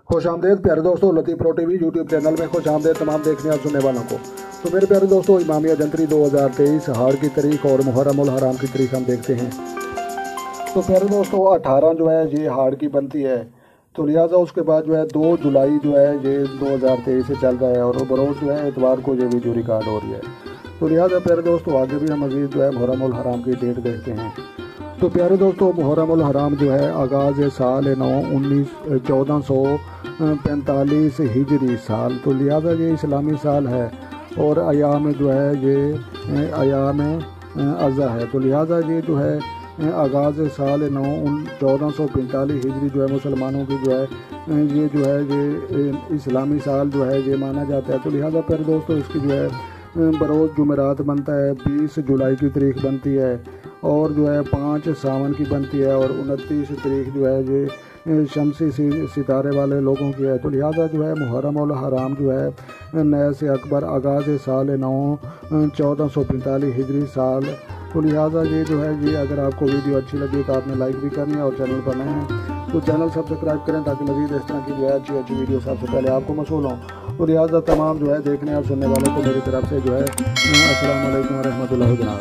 خوش آمدید پیارے دوستوں، لطیف پرو ٹی وی یوٹیوب چینل میں خوش آمدید تمام دیکھنے اور سننے والوں کو۔ تو میرے پیارے دوستوں، امامیہ جنتری 2023 ہاڑ کی تاریخ اور محرم الحرام کی تاریخ ہم دیکھتے ہیں۔ تو پیارے دوستوں 18 جو ہے یہ ہاڑ کی بنتی ہے، تو لہٰذا اس کے بعد جو ہے 2 جولائی جو ہے یہ 2023 سے چل رہا ہے، اور بروز جو ہے اتوار کو یہ ویڈیو ریکارڈ ہو رہی ہے۔ تو لہٰذا پیارے دوستوں آگے بھی ہم مزید جو ہے محرم الحرام کی ڈیٹ دیکھتے ہیں۔ تو پیارے دوستوں محرم الحرام جو ہے آغاز سال 1445 ہجری سال، تو لہٰذا یہ اسلامی سال ہے، اور ایام جو ہے یہ ایام اضحیٰ ہے، تو لہٰذا یہ جو ہے آغاز سال 1445 ہجری جو ہے مسلمانوں کی جو ہے یہ اسلامی سال جو ہے یہ مانا جاتا ہے۔ تو لہٰذا پیارے دوستوں اس کی جو ہے بروز جمعرات بنتا ہے، 20 جولائی کی تاریخ بنتی ہے، اور جو ہے 5 ساون کی بنتی ہے، اور 29 تاریخ جو ہے یہ شمسی ستارے والے لوگوں کی ہے۔ تو لہٰذا جو ہے محرم الحرام جو ہے نئے سے اکبر آغاز سال 1445 ہجری سال۔ تو لہٰذا یہ جو ہے یہ اگر آپ کو ویڈیو اچھی لگی تو آپ نے لائک بھی کرنی ہے، اور چینل پر نئے ہیں تو چینل سبسکرائب کریں تاکہ مزید اس طرح کی جو ہے اچھی ویڈیو سب سے پہلے آپ کو موصول ہوں۔ تو لہٰذا تمام جو ہے دیکھنے اور سننے والوں کو میری طرف سے جو ہے السلام علیکم ورحمۃ اللہ جناب۔